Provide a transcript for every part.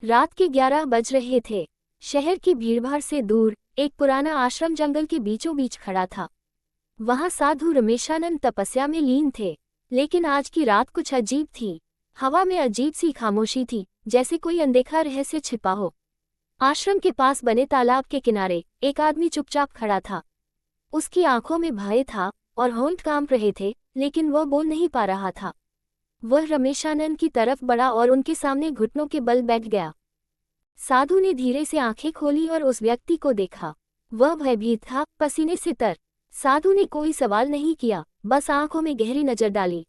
रात के 11 बज रहे थे। शहर की भीड़भाड़ से दूर एक पुराना आश्रम जंगल के बीचों बीच खड़ा था। वहां साधु रमेशानंद तपस्या में लीन थे। लेकिन आज की रात कुछ अजीब थी। हवा में अजीब सी खामोशी थी, जैसे कोई अनदेखा रहस्य छिपा हो। आश्रम के पास बने तालाब के किनारे एक आदमी चुपचाप खड़ा था। उसकी आंखों में भय था और होंठ कांप रहे थे, लेकिन वह बोल नहीं पा रहा था। वह रमेशानंद की तरफ बढ़ा और उनके सामने घुटनों के बल बैठ गया। साधु ने धीरे से आंखें खोली और उस व्यक्ति को देखा। वह भयभीत था, पसीने से तर। साधु ने कोई सवाल नहीं किया, बस आंखों में गहरी नजर डाली।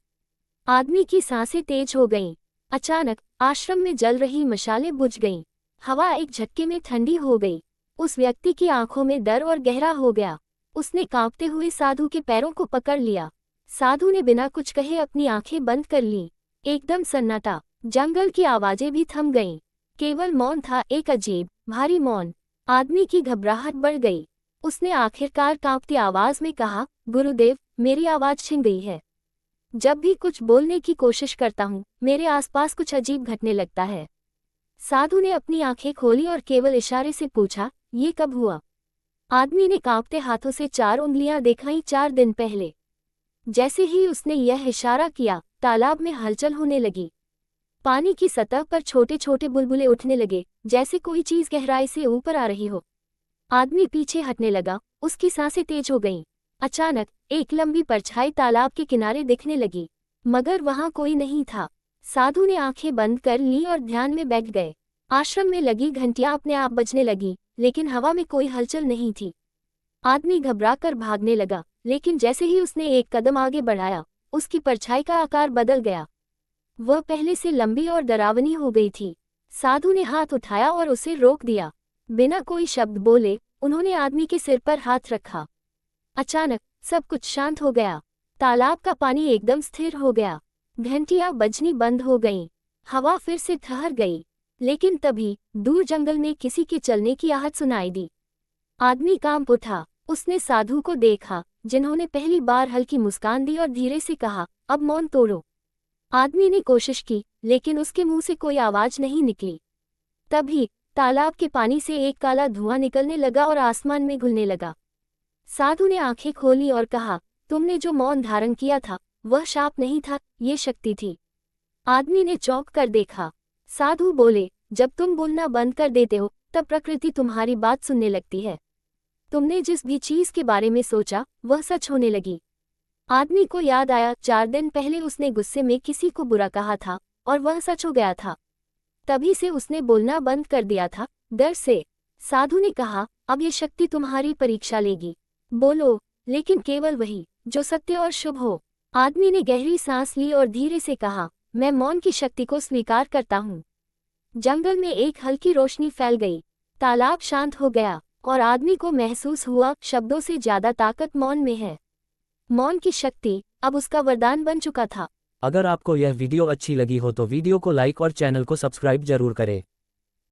आदमी की सांसें तेज हो गईं। अचानक आश्रम में जल रही मशालें बुझ गईं। हवा एक झटके में ठंडी हो गई। उस व्यक्ति की आंखों में डर और गहरा हो गया। उसने कांपते हुए साधु के पैरों को पकड़ लिया। साधु ने बिना कुछ कहे अपनी आंखें बंद कर लीं। एकदम सन्नाटा, जंगल की आवाजें भी थम गईं। केवल मौन था, एक अजीब, भारी मौन। आदमी की घबराहट बढ़ गई। उसने आखिरकार कांपती आवाज में कहा, गुरुदेव, मेरी आवाज छिन गई है। जब भी कुछ बोलने की कोशिश करता हूँ, मेरे आसपास कुछ अजीब घटने लगता है। साधु ने अपनी आंखें खोली और केवल इशारे से पूछा, ये कब हुआ? आदमी ने कांपते हाथों से 4 उंगलियां दिखाईं। 4 दिन पहले। जैसे ही उसने यह इशारा किया, तालाब में हलचल होने लगी। पानी की सतह पर छोटे छोटे बुलबुले उठने लगे, जैसे कोई चीज गहराई से ऊपर आ रही हो। आदमी पीछे हटने लगा, उसकी सांसें तेज हो गईं। अचानक एक लंबी परछाई तालाब के किनारे दिखने लगी, मगर वहां कोई नहीं था। साधु ने आंखें बंद कर लीं और ध्यान में बैठ गए। आश्रम में लगी घंटियां अपने आप बजने लगी, लेकिन हवा में कोई हलचल नहीं थी। आदमी घबराकर भागने लगा, लेकिन जैसे ही उसने एक कदम आगे बढ़ाया, उसकी परछाई का आकार बदल गया। वह पहले से लंबी और डरावनी हो गई थी। साधु ने हाथ उठाया और उसे रोक दिया। बिना कोई शब्द बोले उन्होंने आदमी के सिर पर हाथ रखा। अचानक सब कुछ शांत हो गया। तालाब का पानी एकदम स्थिर हो गया। घंटियां बजनी बंद हो गईं। हवा फिर से ठहर गई। लेकिन तभी दूर जंगल में किसी के चलने की आहट सुनाई दी। आदमी कांप उठा। उसने साधु को देखा, जिन्होंने पहली बार हल्की मुस्कान दी और धीरे से कहा, अब मौन तोड़ो। आदमी ने कोशिश की, लेकिन उसके मुंह से कोई आवाज नहीं निकली। तभी तालाब के पानी से एक काला धुआं निकलने लगा और आसमान में घुलने लगा। साधु ने आंखें खोली और कहा, तुमने जो मौन धारण किया था, वह शाप नहीं था, ये शक्ति थी। आदमी ने चौंक कर देखा। साधु बोले, जब तुम बोलना बंद कर देते हो, तब प्रकृति तुम्हारी बात सुनने लगती है। तुमने जिस भी चीज के बारे में सोचा, वह सच होने लगी। आदमी को याद आया, 4 दिन पहले उसने गुस्से में किसी को बुरा कहा था और वह सच हो गया था। तभी से उसने बोलना बंद कर दिया था, डर से। साधु ने कहा, अब ये शक्ति तुम्हारी परीक्षा लेगी। बोलो, लेकिन केवल वही जो सत्य और शुभ हो। आदमी ने गहरी सांस ली और धीरे से कहा, मैं मौन की शक्ति को स्वीकार करता हूँ। जंगल में एक हल्की रोशनी फैल गई। तालाब शांत हो गया और आदमी को महसूस हुआ, शब्दों से ज्यादा ताकत मौन में है। मौन की शक्ति अब उसका वरदान बन चुका था। अगर आपको यह वीडियो अच्छी लगी हो तो वीडियो को लाइक और चैनल को सब्सक्राइब जरूर करें।